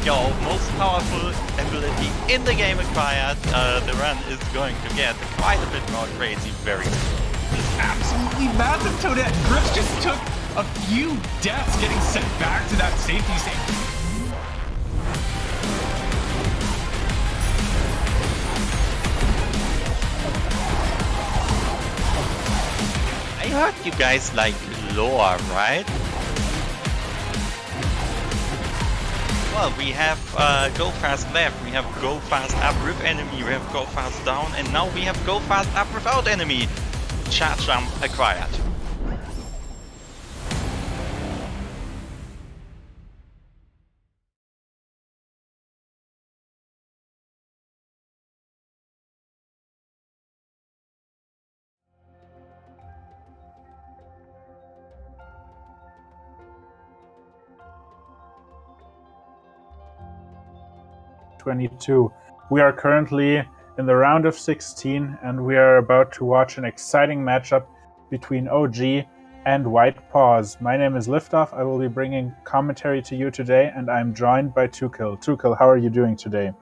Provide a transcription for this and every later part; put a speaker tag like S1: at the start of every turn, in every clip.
S1: your most powerful ability in the game acquired, the run is going to get quite a bit more crazy very soon.
S2: Absolutely massive, Toadette. Grips just took a few deaths getting sent back to that safety state.
S1: I heard you guys like lore, right? Well, we have go fast left, we have go fast up with enemy, we have go fast down, and now we have go fast up without enemy. Charge jump acquired.
S3: We are currently in the round of 16 and we are about to watch an exciting matchup between OG and WhitePaaws. My name is Liftoff. I will be bringing commentary to you today and I'm joined by Tukil. Tukil, how are you doing today?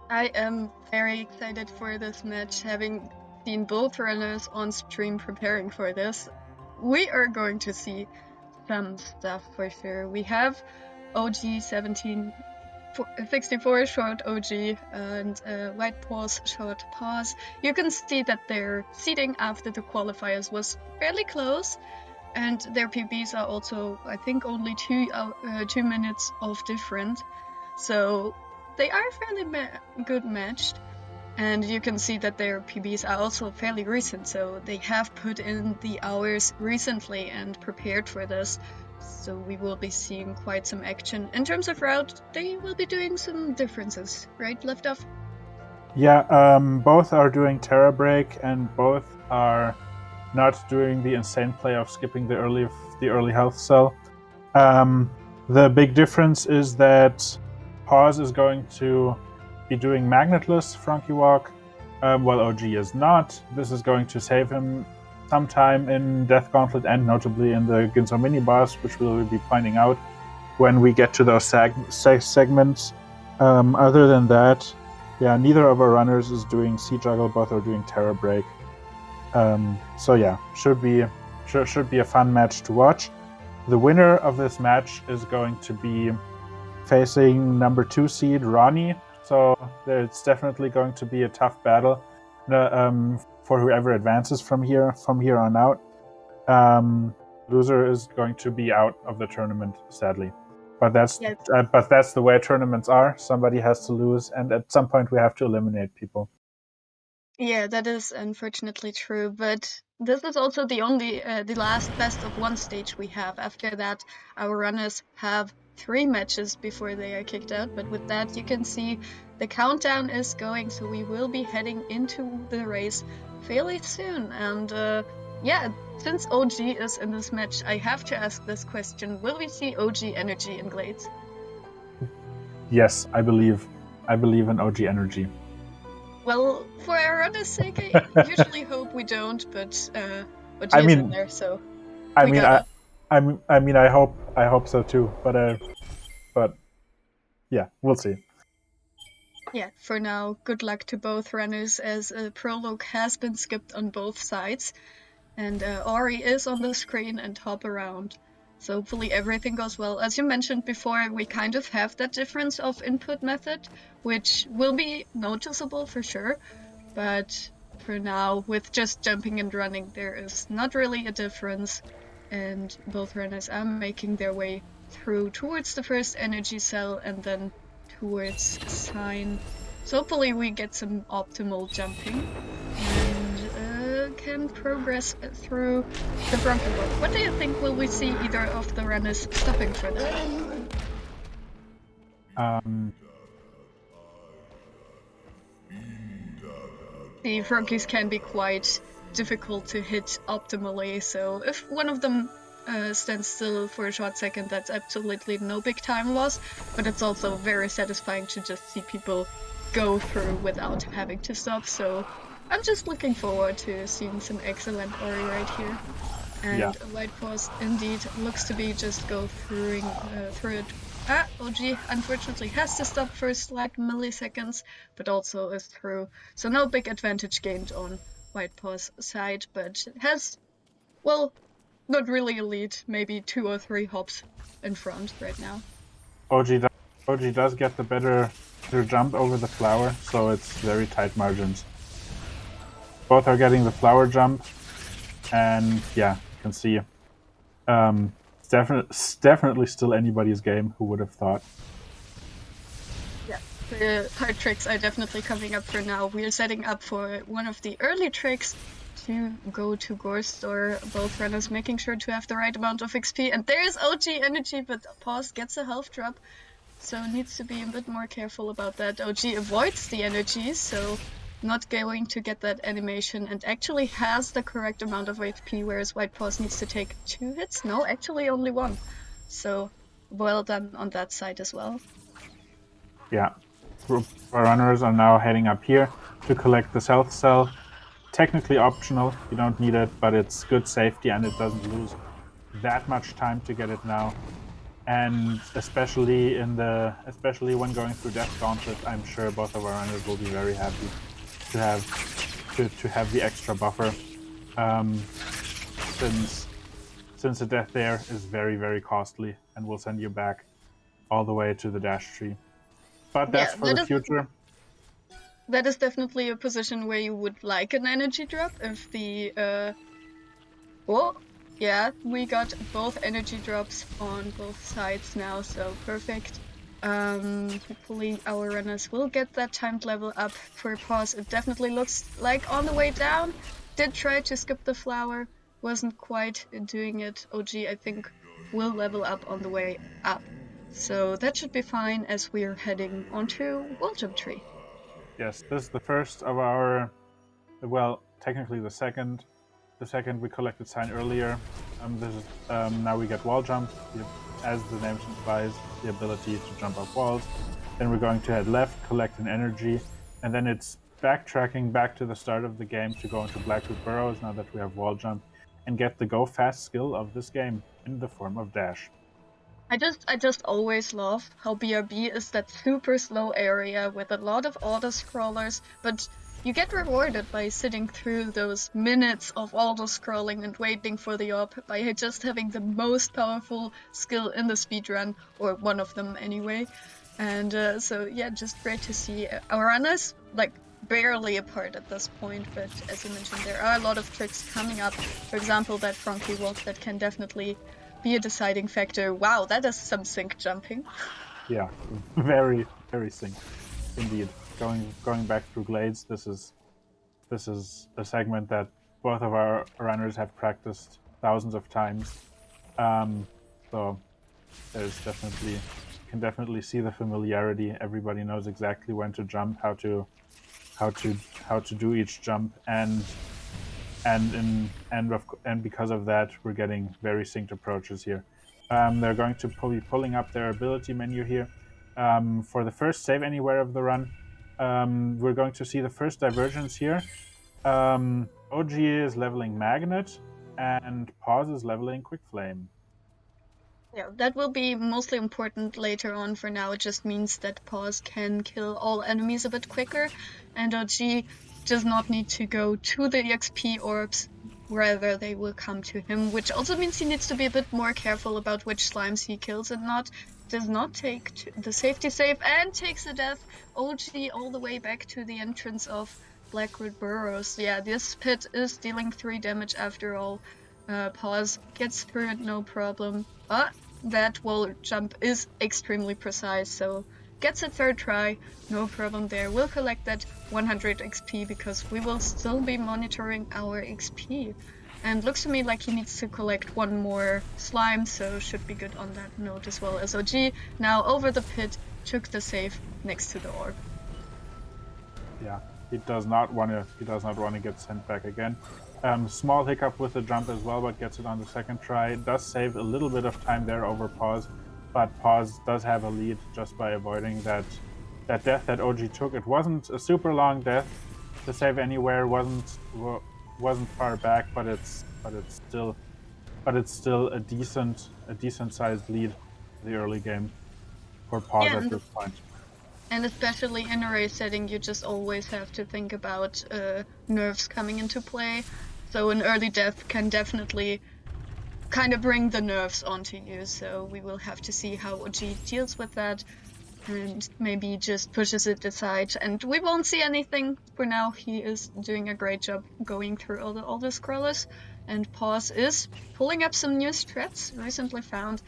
S4: I am very excited for this match, having seen both runners on stream preparing for this. We are going to see some stuff for sure. We have og1764 short OG and WhitePaaws short Paaws. You can see that their seeding after the qualifiers was fairly close, and their PBs are also, I think, only 2 minutes of difference. So they are fairly good matched, and you can see that their PBs are also fairly recent, so they have put in the hours recently and prepared for this. So we will be seeing quite some action. In terms of route, they will be doing some differences, right, Liftoff?
S3: Yeah, both are doing Terra Break and both are not doing the insane play of skipping the early health cell. The big difference is that Paaws is going to be doing magnetless Frankie Walk, while OG is not. This is going to save him some time in Death Gauntlet and notably in the Ginzo mini boss, which we will be pointing out when we get to those segments. Other than that, yeah, neither of our runners is doing Sea Juggle, both are doing Terra Break. So yeah, should be a fun match to watch. The winner of this match is going to be facing number 2 seed Ronnie. So it's definitely going to be a tough battle for whoever advances from here on out. Loser is going to be out of the tournament, sadly. But that's the way tournaments are. Somebody has to lose, and at some point we have to eliminate people.
S4: Yeah, that is unfortunately true, but this is also the last best of 1 stage we have. After that, our runners have 3 matches before they are kicked out, but with that you can see the countdown is going, so we will be heading into the race fairly soon. And yeah, since OG is in this match, I have to ask this question: will we see OG energy in Glades?
S3: Yes, I believe in OG energy.
S4: Well, for our runner's sake, I usually hope we don't, but OG is in there, so
S3: I hope so too, but yeah, we'll see.
S4: Yeah, for now, good luck to both runners, as a prologue has been skipped on both sides, and Ori is on the screen and hop around. So hopefully everything goes well. As you mentioned before, we kind of have that difference of input method, which will be noticeable for sure, but for now, with just jumping and running, there is not really a difference, and both runners are making their way through towards the first energy cell and then towards Sign. So hopefully we get some optimal jumping and can progress through the Bronco Walk. What do you think? Will we see either of the runners stopping for that? The Frankies can be quite difficult to hit optimally, so if one of them stands still for a short second, that's absolutely no big time loss, but it's also very satisfying to just see people go through without having to stop. So I'm just looking forward to seeing some excellent Ori right here. And WhitePaaws indeed looks to be just go through it OG unfortunately has to stop for a slight milliseconds, but also is through. So no big advantage gained on WhitePaaws' side, but has, well, not really a lead, maybe 2 or 3 hops in front right now.
S3: OG does get the better jump over the flower, so it's very tight margins. Both are getting the flower jump, and yeah, you can see it's definitely still anybody's game. Who would have thought?
S4: Yeah, the hard tricks are definitely coming up for now. We are setting up for one of the early tricks to go to Gore Store, both runners making sure to have the right amount of XP. And there's OG energy, but Pause gets a health drop, so needs to be a bit more careful about that. OG avoids the energy, so not going to get that animation, and actually has the correct amount of HP, whereas WhitePaaws needs to take 2 hits. No, actually only 1. So well done on that side as well.
S3: Yeah, group runners are now heading up here to collect this health cell. Technically optional, you don't need it, but it's good safety and it doesn't lose that much time to get it now. And especially when going through Death Gauntlet, I'm sure both of our runners will be very happy to have the extra buffer, since a death there is very, very costly and will send you back all the way to the dash tree. But that's for the future.
S4: That is definitely a position where you would like an energy drop if the oh yeah, we got both energy drops on both sides now, so perfect. Hopefully our runners will get that timed level up for Pause. It definitely looks like on the way down. Did try to skip the flower, wasn't quite doing it. OG, I think, will level up on the way up. So that should be fine as we're heading onto Wall Jump Tree.
S3: Yes, this is the first of our, well, technically the second. The second we collected sign earlier. This is now we get wall jump, as the name implies, the ability to jump up walls. Then we're going to head left, collect an energy, and then it's backtracking back to the start of the game to go into Blackwood Burrows now that we have wall jump, and get the go fast skill of this game in the form of dash.
S4: I just always love how BRB is that super slow area with a lot of auto scrollers, but you get rewarded by sitting through those minutes of auto scrolling and waiting for the op by just having the most powerful skill in the speedrun, or one of them anyway. And so yeah, just great to see our runners like barely apart at this point, but as you mentioned, there are a lot of tricks coming up. For example, that Frankie walk that can definitely be a deciding factor. Wow, that is some sync jumping.
S3: Yeah, very, very sync, indeed. Going back through glades, this is a segment that both of our runners have practiced thousands of times. So there's can definitely see the familiarity. Everybody knows exactly when to jump, how to do each jump, and because of that, we're getting very synced approaches here. They're going to be pulling up their ability menu here. For the first save anywhere of the run, we're going to see the first divergence here. OG is leveling Magnet, and Pause is leveling Quick Flame.
S4: Yeah, that will be mostly important later on. For now, it just means that Pause can kill all enemies a bit quicker, and OG does not need to go to the EXP orbs, rather they will come to him, which also means he needs to be a bit more careful about which slimes he kills and not. Does not take the safety save and takes a death. OG all the way back to the entrance of Blackwood Burrows. Yeah, this pit is dealing 3 damage after all. Pause gets through it, no problem. But that wall jump is extremely precise, so gets a 3rd try, no problem there. We'll collect that 100 XP because we will still be monitoring our XP. And looks to me like he needs to collect 1 more slime, so should be good on that note as well as OG. Now over the pit, took the save next to the orb.
S3: Yeah, he does not want to get sent back again. Small hiccup with the jump as well, but gets it on the 2nd try. It does save a little bit of time there over Pause, but Pause does have a lead just by avoiding that death that OG took. It wasn't a super long death. The save anywhere wasn't far back, but it's still a decent sized lead for the early game. for Paws
S4: Yeah,
S3: at this point.
S4: And especially in a race setting, you just always have to think about nerfs coming into play. So an early death can definitely kind of bring the nerfs onto you. So we will have to see how OG deals with that and maybe just pushes it aside. And we won't see anything for now. He is doing a great job going through all the scrollers. And Paws is pulling up some new strats recently found.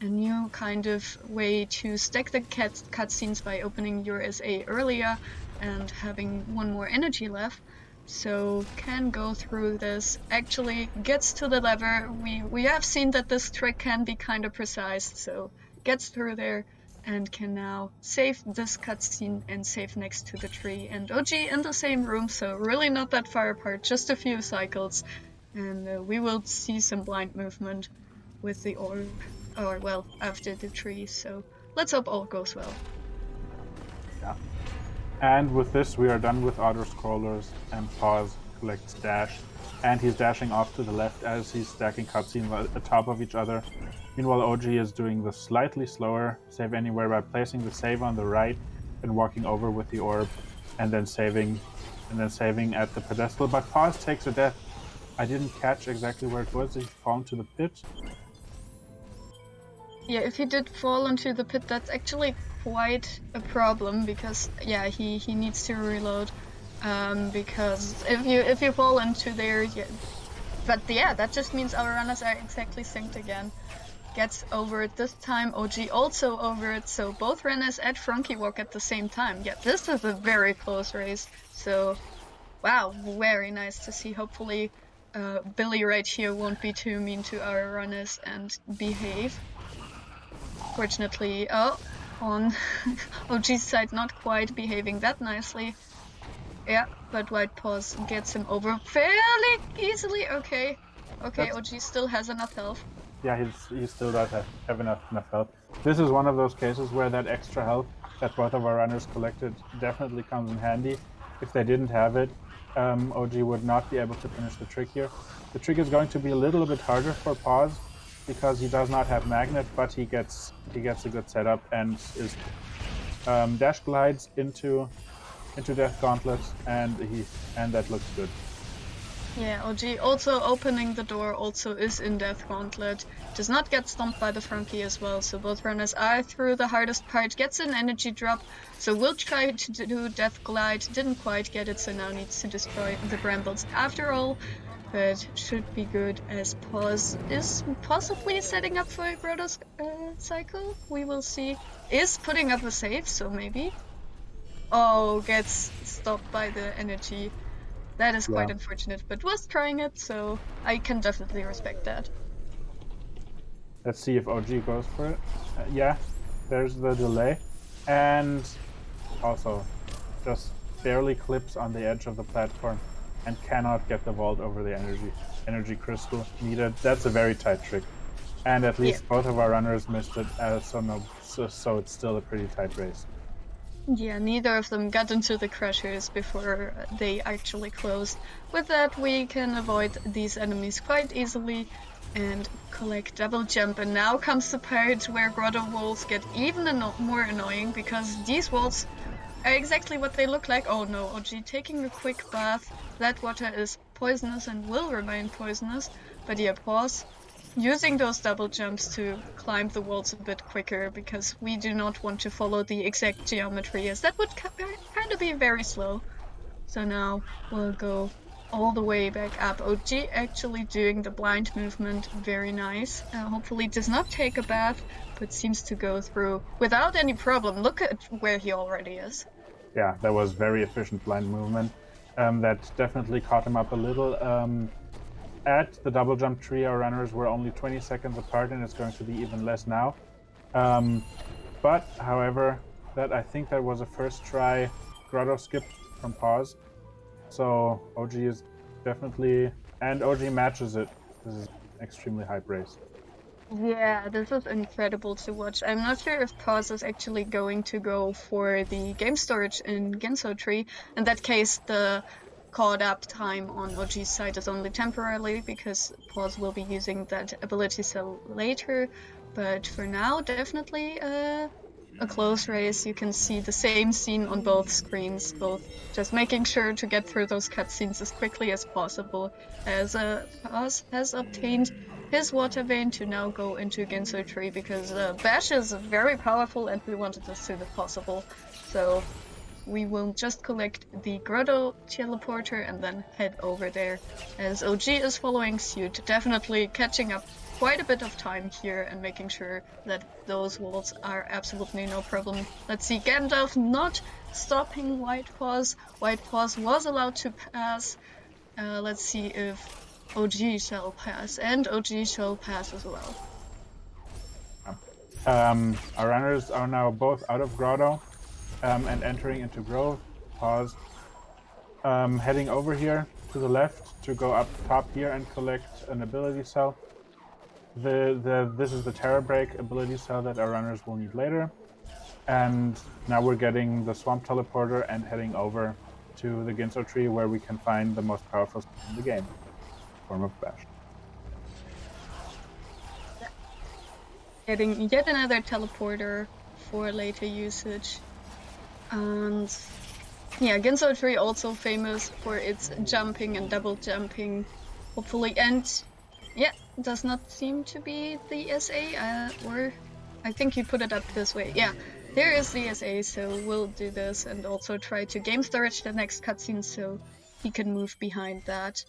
S4: A new kind of way to stack the cutscenes by opening your SA earlier and having one more energy left. So can go through this, actually gets to the lever. We have seen that this trick can be kind of precise, so gets through there and can now save this cutscene and save next to the tree. And OG in the same room, so really not that far apart, just a few cycles. And we will see some blind movement with the orb, or well, after the tree. So let's hope all goes well.
S3: Yeah. And with this, we are done with auto scrollers, and Paws collects dash, and he's dashing off to the left as he's stacking cutscenes at top of each other. Meanwhile, OG is doing the slightly slower save anywhere by placing the save on the right and walking over with the orb, and then saving at the pedestal. But Paws takes a death. I didn't catch exactly where it was. Did he fall into the pit?
S4: Yeah, if he did fall into the pit, that's actually quite a problem because yeah, he needs to reload. Because if you fall into there, yeah, but yeah, that just means our runners are exactly synced again. Gets over it this time, OG also over it, so both runners at Frankie Walk at the same time. Yeah, this is a very close race, so wow, very nice to see. Hopefully Billy right here won't be too mean to our runners and behave. Fortunately, on OG's side, not quite behaving that nicely. Yeah, but WhitePaaws gets him over fairly easily. Okay, OG still has enough health.
S3: Yeah, he still does have enough health. This is one of those cases where that extra health that both of our runners collected definitely comes in handy. If they didn't have it, OG would not be able to finish the trick here. The trick is going to be a little bit harder for Paws because he does not have magnet, but he gets a good setup and is dash glides into Death Gauntlet, and that looks good.
S4: Yeah, OG also opening the door also is in Death Gauntlet. Does not get stomped by the Frankie as well, so both runners are through the hardest part. Gets an energy drop, so we'll try to do Death Glide. Didn't quite get it, so now needs to destroy the brambles after all. But should be good as Paws is possibly setting up for a Grotto's cycle. We will see. Is putting up a save, so maybe. Oh, gets stopped by the energy. That is quite unfortunate, but was trying it, so I can definitely respect that.
S3: Let's see if OG goes for it. Yeah, there's the delay. And also just barely clips on the edge of the platform and cannot get the vault over the energy crystal needed. That's a very tight trick. And at least both of our runners missed it, so it's still a pretty tight race.
S4: Yeah, neither of them got into the crushers before they actually closed. With that, we can avoid these enemies quite easily and collect double jump. And now comes the part where grotto walls get even more annoying because these walls are exactly what they look like. Oh no, OG taking a quick bath. That water is poisonous and will remain poisonous. But yeah, Paws using those double jumps to climb the walls a bit quicker because we do not want to follow the exact geometry as that would kind of be very slow. So now we'll go all the way back up. OG actually doing the blind movement, very nice. Hopefully does not take a bath, but seems to go through without any problem. Look at where he already is.
S3: Yeah, that was very efficient blind movement. That definitely caught him up a little. At the double jump tree, our runners were only 20 seconds apart, and it's going to be even less now. But, however, I think that was a first try grotto skip from Paws. So OG is definitely, and OG matches it. This is an extremely hype race.
S4: Yeah, this is incredible to watch. I'm not sure if Paws is actually going to go for the game storage in Genso Tree. In that case, the caught up time on OG's side is only temporarily because Paws will be using that ability cell later. But for now, definitely a close race, you can see the same scene on both screens, both just making sure to get through those cutscenes as quickly as possible, as Paz has obtained his water vein to now go into Ginso Tree, because Bash is very powerful and we want it as soon as possible. So we will just collect the Grotto teleporter and then head over there, as OG is following suit, definitely catching up quite a bit of time here and making sure that those walls are absolutely no problem. Let's see, Gandalf not stopping WhitePaaws. WhitePaaws was allowed to pass. Let's see if OG shall pass, and OG shall pass as well.
S3: Our runners are now both out of Grotto and entering into Grove. Pause. Heading over here to the left to go up top here and collect an ability cell. This is the Terra Break ability cell that our runners will need later. And now we're getting the Swamp Teleporter and heading over to the Ginso Tree, where we can find the most powerful in the game, form of Bash.
S4: Getting yet another teleporter for later usage. And yeah, Ginso Tree also famous for its jumping and double jumping, hopefully. And yeah, does not seem to be the SA, or I think you put it up this way. Yeah, there is the SA, so we'll do this and also try to game storage the next cutscene so he can move behind that.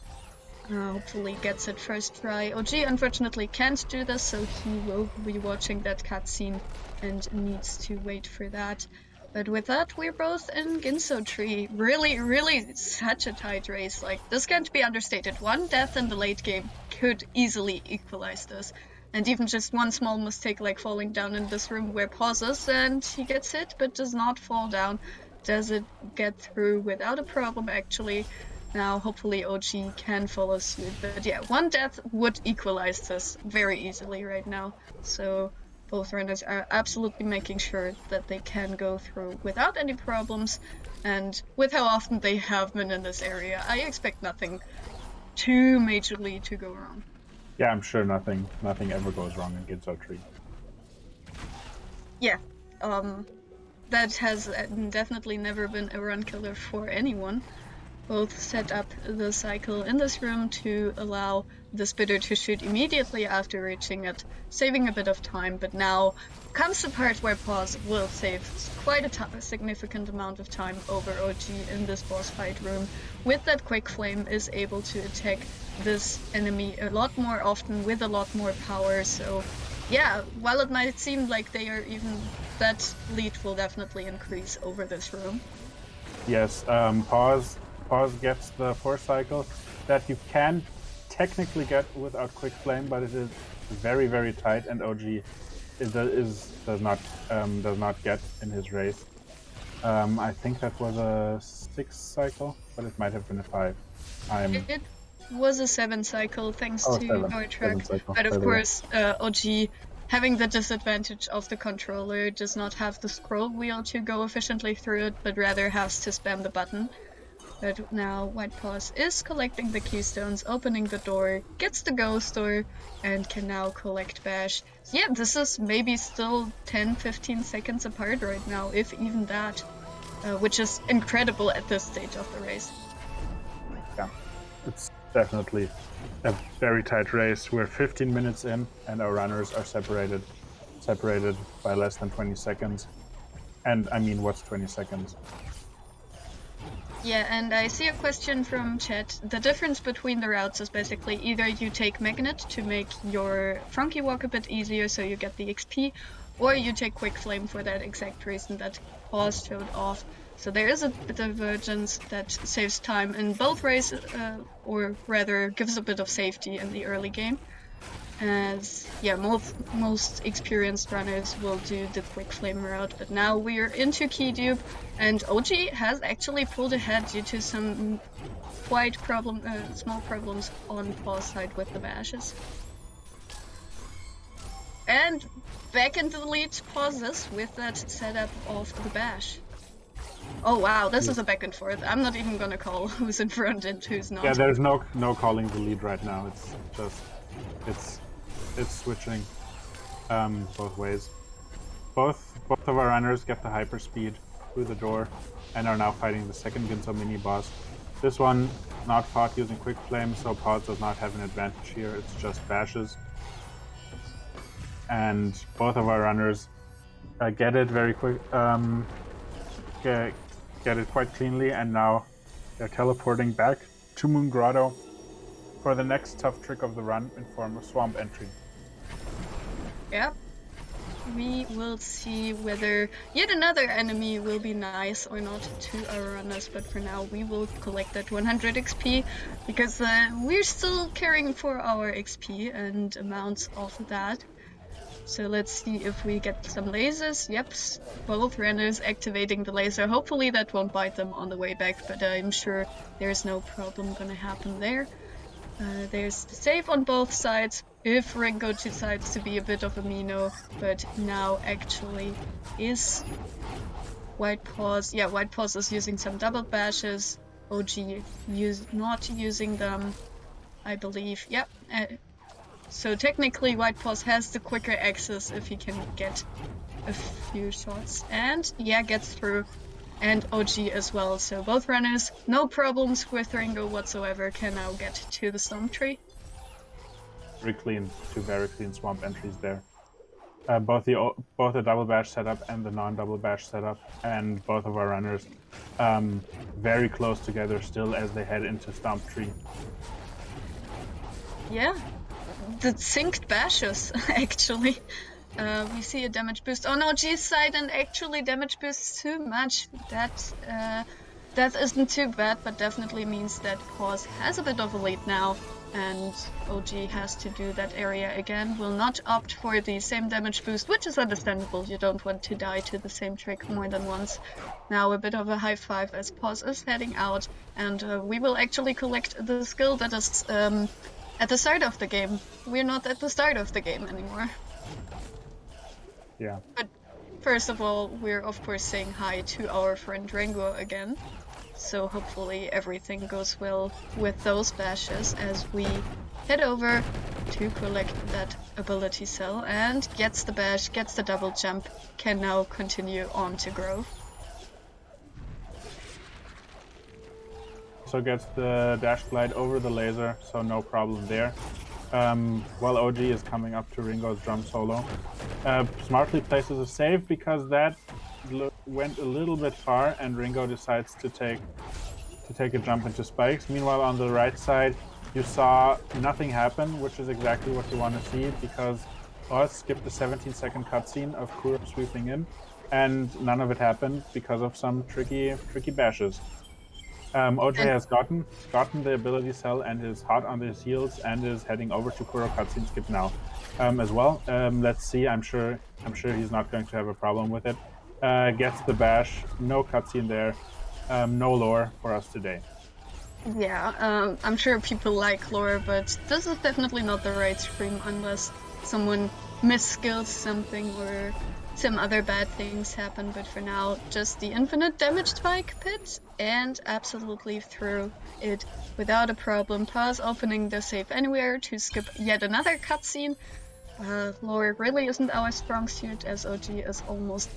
S4: Hopefully gets it first try. OG unfortunately can't do this, so he will be watching that cutscene and needs to wait for that. But with that, we're both in Ginso Tree. Really such a tight race. Like, this can't be understated. One death in the late game could easily equalize this. And even just one small mistake, like falling down in this room where pauses and he gets hit but does not fall down. Does it get through without a problem, actually. Now, hopefully OG can follow suit. But yeah, one death would equalize this very easily right now. So both runners are absolutely making sure that they can go through without any problems. And with how often they have been in this area, I expect nothing too majorly to go wrong.
S3: Yeah, I'm sure nothing ever goes wrong in Ginso Tree.
S4: Yeah, that has definitely never been a run killer for anyone. Both set up the cycle in this room to allow the spitter to shoot immediately after reaching it, saving a bit of time, but now comes the part where Pause will save quite a significant amount of time over OG in this boss fight room. With that quick flame is able to attack this enemy a lot more often with a lot more power, so yeah, while it might seem like they are even, that lead will definitely increase over this room.
S3: Yes, Pause gets the force cycle that you can technically get without quick flame, but it is very tight, and OG does not get in his race. I think that was a 6 cycle, but it might have been a 5.
S4: It was a 7 cycle thanks to our track, but of course OG, having the disadvantage of the controller, does not have the scroll wheel to go efficiently through it, but rather has to spam the button. But now WhitePaaws is collecting the keystones, opening the door, gets the ghost door, and can now collect Bash. Yeah, this is maybe still 10-15 seconds apart right now, if even that, which is incredible at this stage of the race.
S3: Yeah, it's definitely a very tight race. We're 15 minutes in, and our runners are separated by less than 20 seconds. And I mean, what's 20 seconds?
S4: Yeah, and I see a question from chat. The difference between the routes is basically either you take Magnet to make your Frankie walk a bit easier so you get the XP, or you take Quick Flame for that exact reason that Pause showed off. So there is a bit of divergence that saves time in both races, or rather gives a bit of safety in the early game. As yeah, most experienced runners will do the quick flame route, but now we're into key dupe, and OG has actually pulled ahead due to some quite small problems on Pause side with the bashes. And back into the lead pauses with that setup of the bash. Oh wow, this is a back and forth. I'm not even gonna call who's in front and who's not.
S3: Yeah, there's no calling the lead right now. It's just it's switching both ways. both of our runners get the hyperspeed through the door and are now fighting the second Ginso mini boss. This one not fought using quick flame, so Pause does not have an advantage here. It's just bashes, and both of our runners get it very quick. Get it quite cleanly, and now they're teleporting back to Moon Grotto for the next tough trick of the run in form of swamp entry.
S4: Yep. We will see whether yet another enemy will be nice or not to our runners, but for now we will collect that 100 XP because we're still caring for our XP and amounts of that. So let's see if we get some lasers. Yep, both runners activating the laser. Hopefully that won't bite them on the way back, but I'm sure there's no problem gonna happen there. There's the save on both sides, if Ringo decides to be a bit of a Mino, but now actually is WhitePaaws. Yeah, WhitePaaws is using some double bashes, OG not using them, I believe. Yep, so technically WhitePaaws has the quicker access if he can get a few shots, and yeah, gets through. And OG as well, so both runners, no problems with Ringo whatsoever, can now get to the Stomp Tree.
S3: Very clean, two very clean swamp entries there. Both the double bash setup and the non-double bash setup, and both of our runners very close together still as they head into Stomp Tree.
S4: Yeah, the synced bashes, actually. We see a damage boost on OG's side, and actually damage boosts too much. That isn't too bad, but definitely means that Pause has a bit of a lead now, and OG has to do that area again. Will not opt for the same damage boost, which is understandable. You don't want to die to the same trick more than once. Now a bit of a high five as Pause is heading out, and we will actually collect the skill that is at the start of the game. We're not at the start of the game anymore.
S3: Yeah.
S4: But first of all, we're of course saying hi to our friend Ringo again. So hopefully everything goes well with those bashes as we head over to collect that ability cell, and gets the bash, gets the double jump, can now continue on to Grove.
S3: So gets the dash glide over the laser, so no problem there. While OG is coming up to Ringo's drum solo. Smartly places a save because that went a little bit far, and Ringo decides to take a jump into spikes. Meanwhile, on the right side, you saw nothing happen, which is exactly what you want to see, because Oz skipped the 17-second cutscene of Kuro sweeping in, and none of it happened because of some tricky bashes. OJ has gotten the ability cell and is hot on his heels and is heading over to Kuro cutscene skip now as well. Let's see. I'm sure he's not going to have a problem with it. Gets the bash. No cutscene there. No lore for us today.
S4: Yeah, I'm sure people like lore, but this is definitely not the right stream unless someone misskills something or some other bad things happen. But for now, just the infinite damage spike pit, and absolutely through it without a problem. Pause opening the save anywhere to skip yet another cutscene. Lore really isn't our strong suit, as OG is almost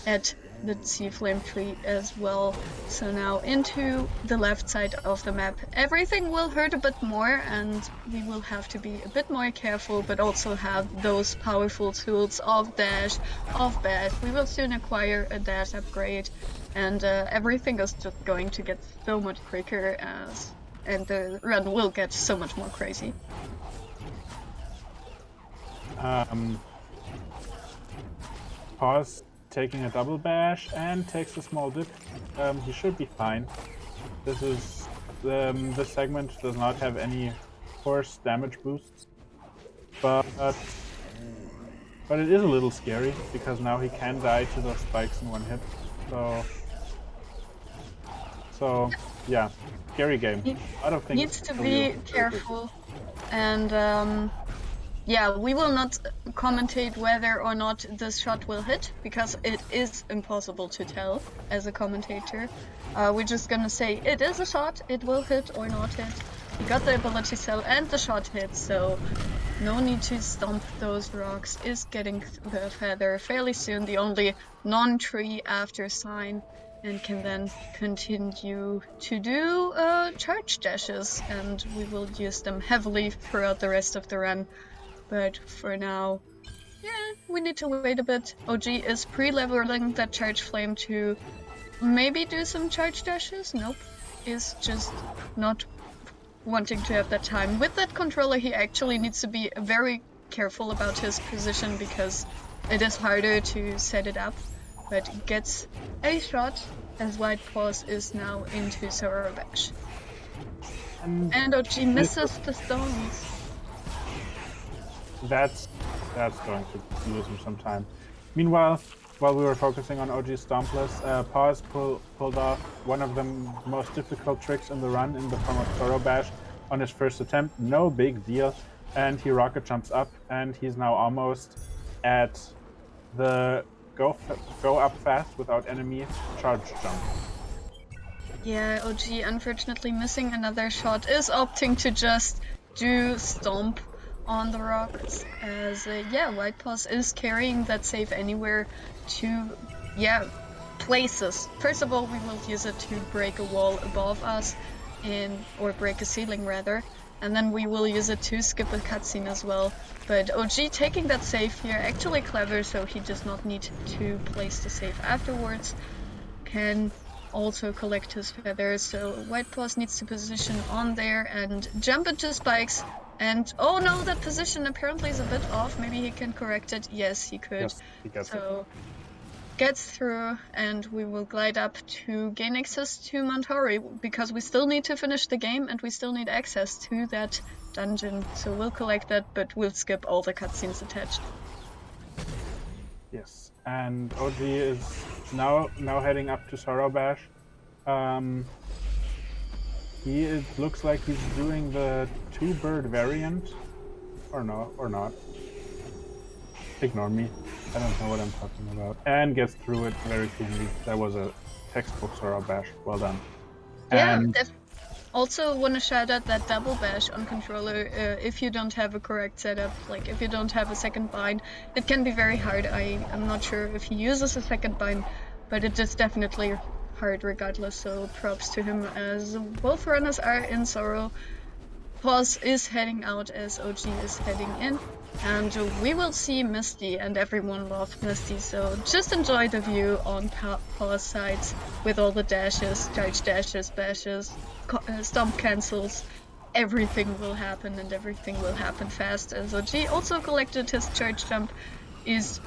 S4: at the Sea Flame tree as well. So now into the left side of the map. Everything will hurt a bit more, and we will have to be a bit more careful, but also have those powerful tools of dash, of bash. We will soon acquire a dash upgrade, and everything is just going to get so much quicker, and the run will get so much more crazy.
S3: Pause taking a double bash and takes a small dip. He should be fine. This segment does not have any force damage boosts, but it is a little scary because now he can die to those spikes in one hit. So yeah, scary game. A lot of things
S4: Needs to be careful, and yeah, we will not commentate whether or not this shot will hit, because it is impossible to tell as a commentator. We're just gonna say it is a shot, it will hit or not hit. He got the ability cell and the shot hit, so no need to stomp those rocks, is getting the feather fairly soon, the only non-tree after sign, and can then continue to do charge dashes, and we will use them heavily throughout the rest of the run. But for now, yeah, we need to wait a bit. OG is pre-leveling that charge flame to maybe do some charge dashes. Nope, is just not wanting to have that time. With that controller, he actually needs to be very careful about his position because it is harder to set it up, but gets a shot as WhitePaaws is now into Sorrow Bash. And OG misses the stones.
S3: That's going to lose him some time. Meanwhile, while we were focusing on OG Stompless, Paws pulled off one of the most difficult tricks in the run in the form of Sorrow Bash on his first attempt. No big deal. And he rocket jumps up, and he's now almost at the go up fast without enemy charge jump.
S4: Yeah, OG unfortunately missing another shot, is opting to just do Stomp on the rocks, as yeah, WhitePaaws is carrying that save anywhere to places. First of all, we will use it to break a wall above us, or break a ceiling rather, and then we will use it to skip a cutscene as well. But OG taking that save here, actually clever, so he does not need to place the save afterwards. Can also collect his feathers, so WhitePaaws needs to position on there and jump into spikes. And oh no, that position apparently is a bit off. Maybe he can correct it. Yes, he could.
S3: Yes, he gets it.
S4: Gets through, and we will glide up to gain access to Mount Hori, because we still need to finish the game and we still need access to that dungeon. So we'll collect that, but we'll skip all the cutscenes attached.
S3: Yes, and OG is now heading up to Sorrow Bash. It looks like he's doing the 2-bird variant, or not. Ignore me. I don't know what I'm talking about. And gets through it very cleanly. That was a textbook Sorrow Bash. Well done.
S4: Yeah, also want to shout out that double bash on controller. If you don't have a correct setup, like if you don't have a second bind, it can be very hard. I'm not sure if he uses a second bind, but it is definitely hard regardless, so props to him, as both runners are in Sorrow. Paws is heading out as OG is heading in, and we will see Misty, and everyone loves Misty, so just enjoy the view on Paws sides with all the dashes, charge dashes, bashes, stomp cancels. Everything will happen, and everything will happen fast, as OG also collected his charge jump, is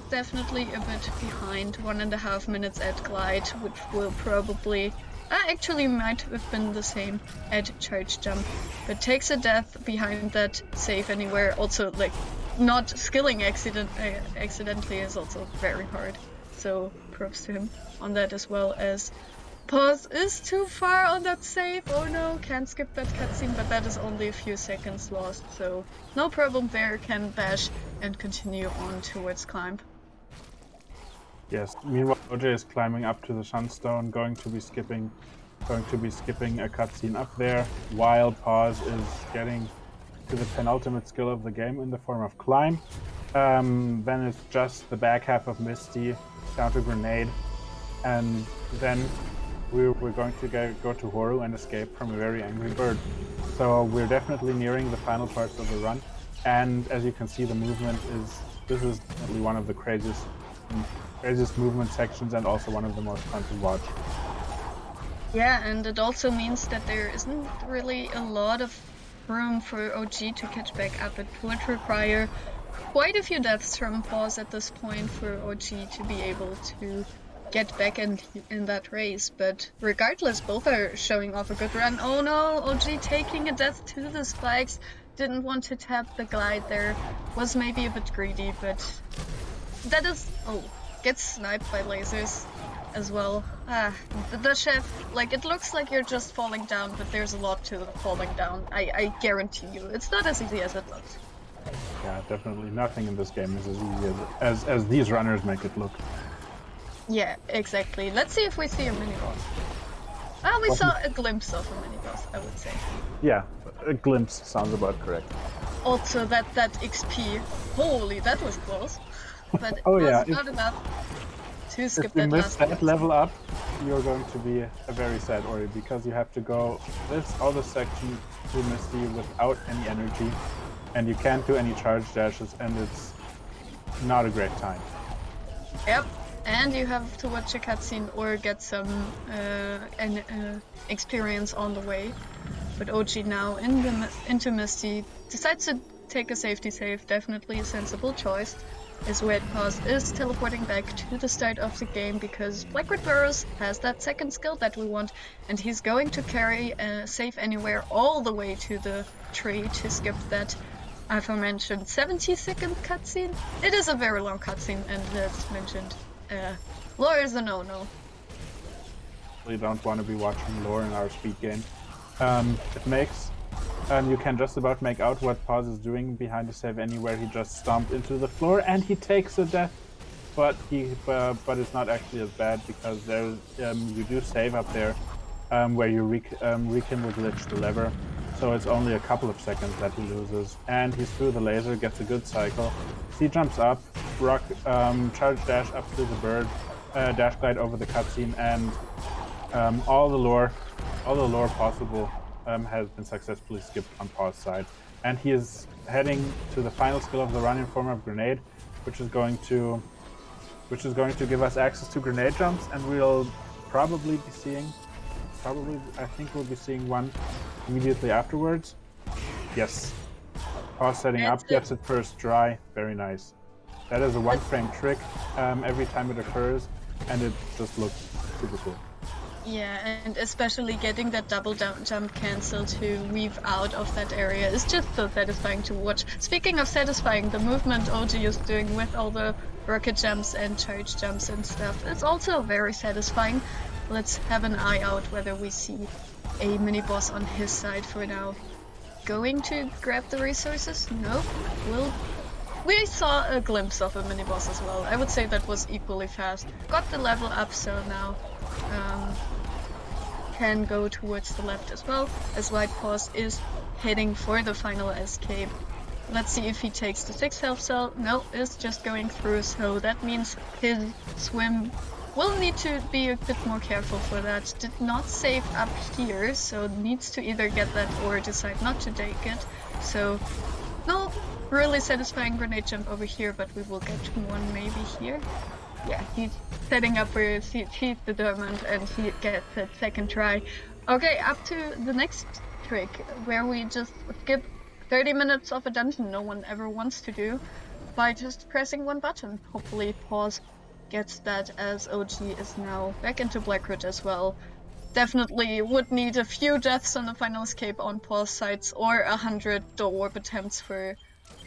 S4: definitely a bit behind, 1.5 minutes at glide, which will probably actually might have been the same at charge jump, but takes a death behind that save anywhere. Also, like, not skilling accidentally is also very hard, so props to him on that, as well as Paws is too far on that save. Oh no, can't skip that cutscene, but that is only a few seconds lost, so no problem there, can bash and continue on towards climb.
S3: Yes, meanwhile OJ is climbing up to the Sunstone, going to be skipping a cutscene up there, while Paws is getting to the penultimate skill of the game in the form of climb. Then it's just the back half of Misty down to grenade, and then we're going to go to Horu and escape from a very angry bird. So we're definitely nearing the final parts of the run, and as you can see, the movement this is definitely one of the craziest movement sections, and also one of the most fun to watch.
S4: Yeah, and it also means that there isn't really a lot of room for OG to catch back up. It would require quite a few deaths from Paws at this point for OG to be able to get back in that race, but regardless, both are showing off a good run. Oh no, OG taking a death to the spikes, didn't want to tap the glide there, was maybe a bit greedy, but that is... gets sniped by lasers as well. The chef, like, it looks like you're just falling down, but there's a lot to falling down. I guarantee you, it's not as easy as it looks.
S3: Yeah, definitely nothing in this game is as easy as these runners make it look.
S4: Yeah, exactly. Let's see if we see a mini-boss. Well, we saw a glimpse of a mini boss, I would say.
S3: Yeah, a glimpse sounds about correct.
S4: Also, that XP, holy, that was close. But it
S3: Oh,
S4: was
S3: yeah,
S4: not enough to skip
S3: If you
S4: that
S3: miss
S4: last
S3: that
S4: boss.
S3: level up, you're going to be a very sad Ori, because you have to go all this section to Misty without any energy, and you can't do any charge dashes, and it's not a great time.
S4: Yep, and you have to watch a cutscene or get some experience on the way. But OG now into Misty decides to take a safety save, definitely a sensible choice. As WhitePaaws is teleporting back to the start of the game because WhitePaaws has that second skill that we want, and he's going to carry a save anywhere all the way to the tree to skip that aforementioned 70-second cutscene. It is a very long cutscene, and as mentioned, lore is a no-no.
S3: You don't want to be watching lore in our speed game. It makes you can just about make out what Pause is doing behind the save anywhere. He just stomped into the floor and he takes a death, but it's not actually as bad because there's you do save up there where you rekindle glitch the lever, so it's only a couple of seconds that he loses. And he's through the laser, gets a good cycle. He jumps up, charge dash up to the bird, dash glide over the cutscene, and all the lore possible has been successfully skipped on Pause side, and he is heading to the final skill of the run in form of grenade, which is going to give us access to grenade jumps, and we'll probably be seeing I think we'll be seeing one immediately afterwards. Yes, Pause setting up, gets it first try, very nice. That is a one-frame trick every time it occurs, and it just looks super cool.
S4: Yeah, and especially getting that double jump cancel to weave out of that area is just so satisfying to watch. Speaking of satisfying, the movement OG is doing with all the rocket jumps and charge jumps and stuff, it's also very satisfying. Let's have an eye out whether we see a mini-boss on his side for now. Going to grab the resources? No. We saw a glimpse of a mini-boss as well. I would say that was equally fast. Got the level up, so now can go towards the left as well, as WhitePaaws is heading for the final escape. Let's see if he takes the 6 health cell. No, is just going through, so that means his swim will need to be a bit more careful for that. Did not save up here, so needs to either get that or decide not to take it. So, no really satisfying grenade jump over here, but we will get one maybe here. Yeah, he's setting up where he's determined, and he gets a second try. Okay, up to the next trick, where we just skip 30 minutes of a dungeon no one ever wants to do by just pressing one button. Hopefully Pause gets that, as OG is now back into Blackroot as well. Definitely would need a few deaths on the final escape on Pause sides, or 100 warp attempts for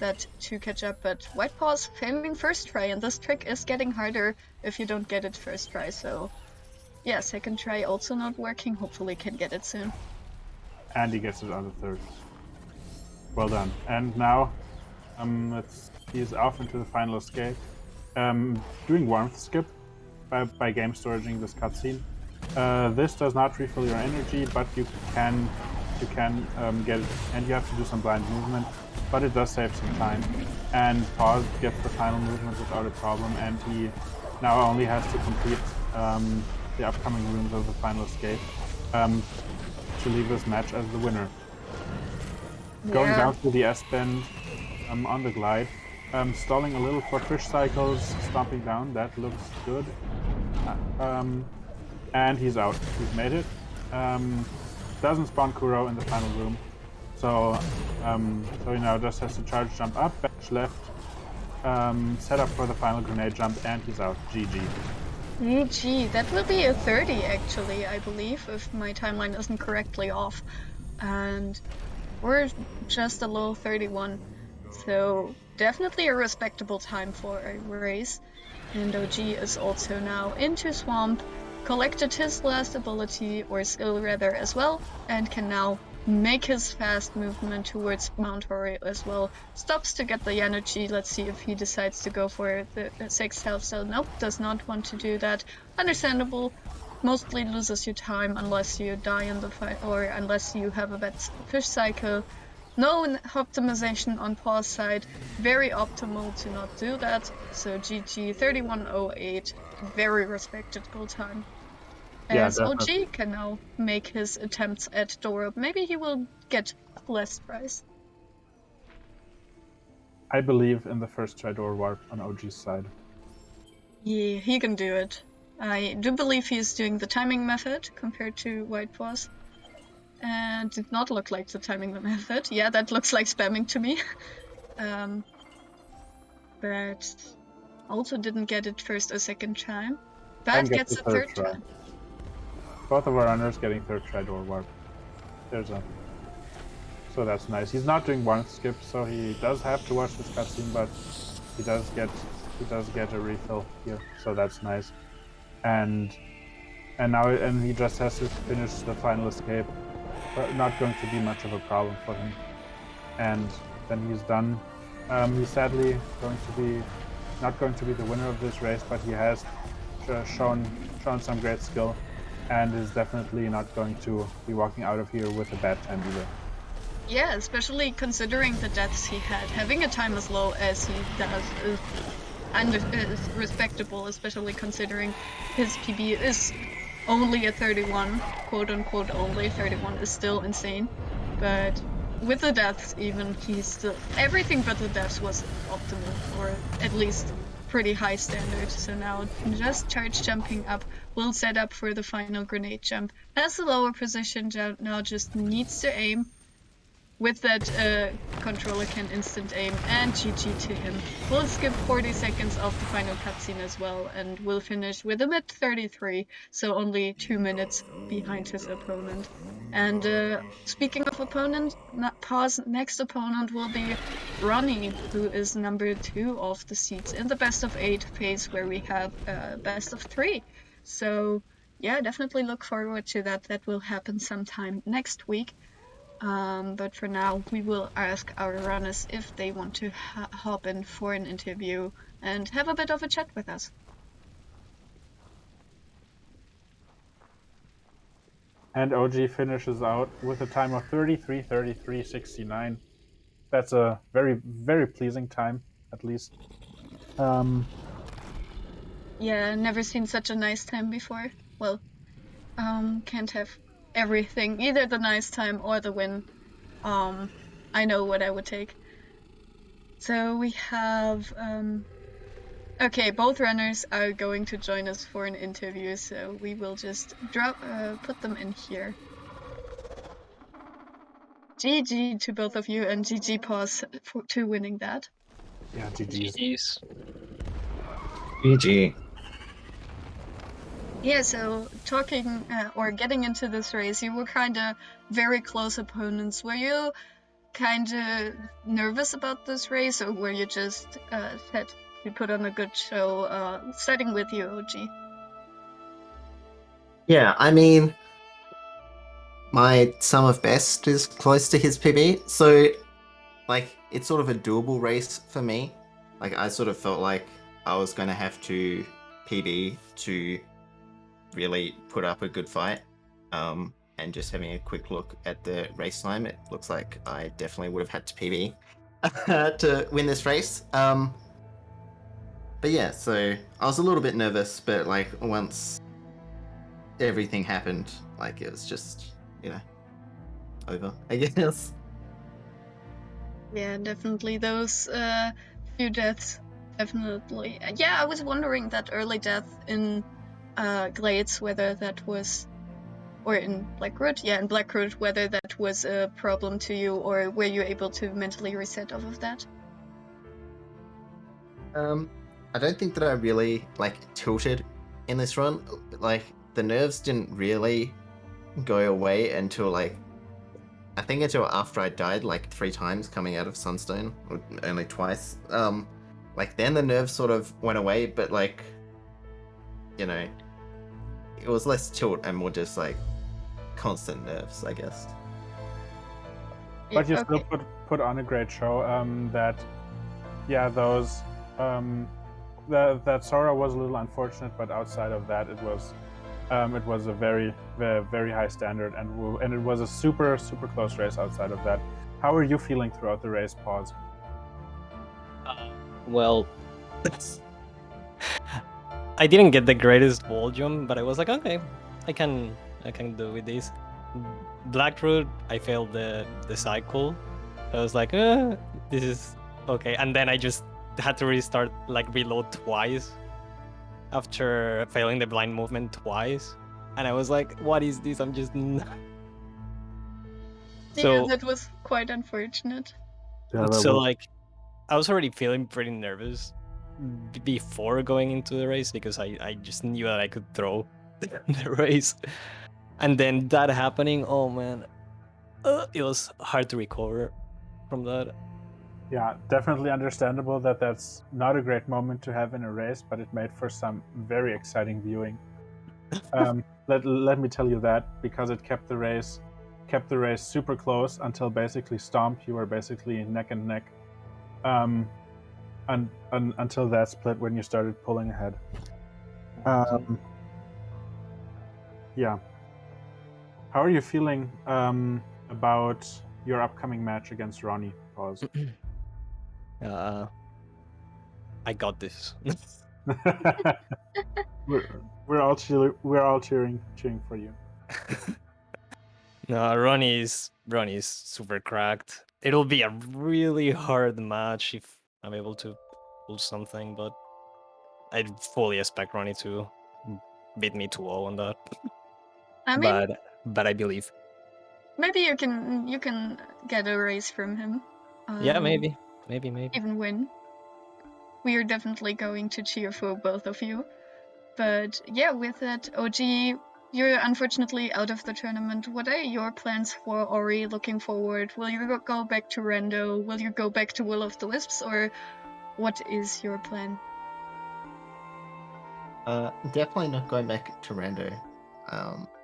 S4: that to catch up, but WhitePaaws failing first try, and this trick is getting harder if you don't get it first try, so yeah, second try also not working, hopefully can get it soon.
S3: And he gets it on the third. Well done. And now he's off into the final escape, doing warmth skip by game storaging this cutscene. This does not refill your energy, but you can get it, and you have to do some blind movement, but it does save some time. And Pause gets the final movement without a problem, and he now only has to complete the upcoming rooms of the final escape to leave this match as the winner. Yeah. Going down through the S-bend on the glide, stalling a little for fish cycles, stomping down, that looks good. And he's out. He's made it. Doesn't spawn Kuro in the final room. So he now just has to charge jump up, bash left, set up for the final grenade jump, and he's out. GG.
S4: GG. That will be a 30 actually, I believe, if my timeline isn't correctly off. And we're just a low 31. So definitely a respectable time for a race. And OG is also now into Swamp, collected his last ability, or skill rather, as well, and can now make his fast movement towards Mount Ori as well. Stops to get the energy. Let's see if he decides to go for the 6 health cell. Nope, does not want to do that. Understandable. mostly loses you time unless you die in the fight or unless you have a bad fish cycle. No optimization on pause side, very optimal to not do that. So GG 3108, very respectable time.
S3: Yeah,
S4: As
S3: definitely.
S4: OG can now make his attempts at door. Maybe he will get less prize.
S3: I believe in the first try door warp on OG's side.
S4: Yeah, he can do it. I do believe he's doing the timing method compared to WhitePaaws. And did not look like the timing method. Yeah, that looks like spamming to me. But also didn't get it first or second time.
S3: And
S4: But
S3: gets
S4: gets
S3: the
S4: a
S3: third
S4: third
S3: try.
S4: time.
S3: Both of our runners getting third try door warp. So that's nice. He's not doing one skip, so he does have to watch this cutscene, but he does get a refill here, so that's nice. And he just has to finish the final escape. Not going to be much of a problem for him. And then he's done. He's sadly not going to be the winner of this race, but he has shown some great skill, and is definitely not going to be walking out of here with a bad time either.
S4: Yeah, especially considering the deaths he had. Having a time as low as he does is respectable, especially considering his PB is only a 31, quote unquote only. 31 is still insane. But with the deaths even, he's still... Everything but the deaths was optimal, or at least pretty high standard. So now just charge jumping up will set up for the final grenade jump. Has a lower position, now just needs to aim. With that, controller can instant aim, and GG to him. We'll skip 40 seconds of the final cutscene as well, and we'll finish with a mid 33, so only 2 minutes behind his opponent. And speaking of opponent, Pause next opponent will be Ronnie, who is number 2 of the seeds in the best of 8 phase, where we have best of 3. So yeah, definitely look forward to that. That will happen sometime next week. But for now, we will ask our runners if they want to hop in for an interview and have a bit of a chat with us.
S3: And OG finishes out with a time of 33:33:69. That's a very, very pleasing time, at least.
S4: Yeah, never seen such a nice time before. Well, can't have everything, either the nice time or the win. I know what I would take. So we have, okay, both runners are going to join us for an interview, so we will just put them in here. GG to both of you, and GG Pause to winning that.
S3: Yeah, GG's.
S5: GG's. GG.
S4: Yeah, so talking or getting into this race, you were kind of very close opponents. Were you kind of nervous about this race, or were you just set to put on a good show, starting with you, OG?
S6: Yeah, I mean, my sum of best is close to his PB, so like it's sort of a doable race for me. Like I sort of felt like I was going to have to PB to really put up a good fight. And just having a quick look at the race time, it looks like I definitely would have had to PB to win this race. But yeah, so I was a little bit nervous, but like once everything happened, like it was just, over, I guess.
S4: Yeah, definitely those few deaths. Definitely. Yeah, I was wondering that early death in Glades, whether that was, or in Blackroot, yeah, in Blackroot, whether that was a problem to you, or were you able to mentally reset off of that?
S6: I don't think that I really tilted in this run. Like the nerves didn't really go away until I think until after I died 3 times coming out of Sunstone, or only twice. Then the nerves sort of went away, but it was less tilt and more just constant nerves, I guess.
S3: But you
S4: Yeah,
S3: still
S4: okay.
S3: put on a great show. That Sora was a little unfortunate, but outside of that, it was It was a very, very, very high standard, and it was a super, super close race outside of that. How are you feeling throughout the race, Pause?
S5: Well, I didn't get the greatest volume, but I was like, okay, I can do with this. Blackroot, I failed the cycle. I was like, this is okay, and then I just had to restart, like reload twice after failing the blind movement twice, and I was like, what is this? I'm just
S4: Yeah, that was quite unfortunate.
S3: Yeah,
S5: so like I was already feeling pretty nervous before going into the race because I just knew that I could throw the race, and then that happening, oh man, it was hard to recover from that.
S3: Yeah, definitely understandable that that's not a great moment to have in a race, but it made for some very exciting viewing. Let me tell you that, because it kept the race super close until basically Stomp. You were basically neck and neck until that split when you started pulling ahead. Yeah. How are you feeling about your upcoming match against Ronnie? Pause.
S5: I got this.
S3: we're all cheering for you.
S5: No, Ronnie's super cracked. It'll be a really hard match if I'm able to pull something, but I fully expect Ronnie to beat me 2-0 on that.
S4: I mean,
S5: but I believe.
S4: maybe you can get a race from him.
S5: Yeah, maybe.
S4: Even win. We are definitely going to cheer for both of you. But yeah, with that, OG, you're unfortunately out of the tournament. What are your plans for Ori looking forward? Will you go back to Rando? Will you go back to Will of the Wisps? Or what is your plan?
S6: Definitely not going back to Rando.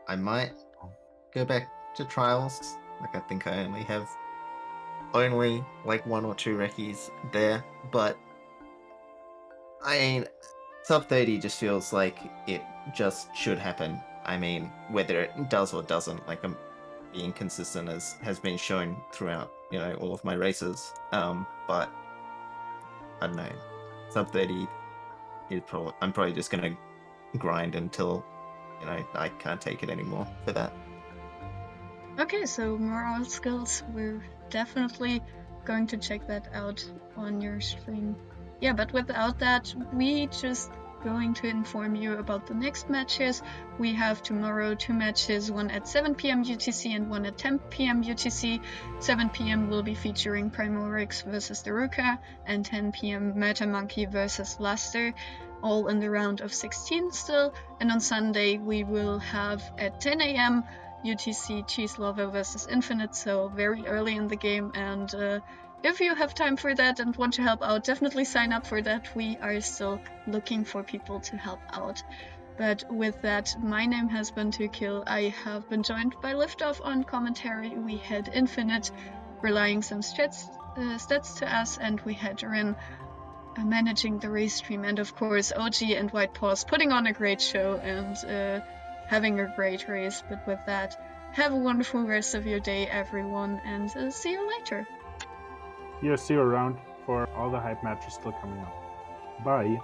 S6: I might go back to Trials. Like, I think I only have like 1 or 2 recce's there, but I mean, sub 30 just feels like it just should happen. I mean, whether it does or doesn't, like, I'm being consistent as has been shown throughout, all of my races. But I don't know, sub 30 is I'm probably just gonna grind until I can't take it anymore for that.
S4: Okay, so morale skills, we're definitely going to check that out on your stream. Yeah, but without that, we just going to inform you about the next matches. We have tomorrow 2 matches, one at 7 p.m. UTC and one at 10 p.m. UTC. 7 p.m. will be featuring Primorix versus Daruka, and 10 p.m. Meta Monkey versus Luster, all in the round of 16 still. And on Sunday, we will have at 10 a.m. UTC Cheese Lover versus Infinite, so very early in the game, and if you have time for that and want to help out, definitely sign up for that. We are still looking for people to help out. But with that, my name has been 2Kill. I have been joined by Liftoff on commentary. We had Infinite relying some stats to us, and we had Rin managing the race stream, and of course OG and WhitePaaws putting on a great show and having a great race. But with that, have a wonderful rest of your day, everyone, and see you later.
S3: See you around for all the hype matches still coming up. Bye.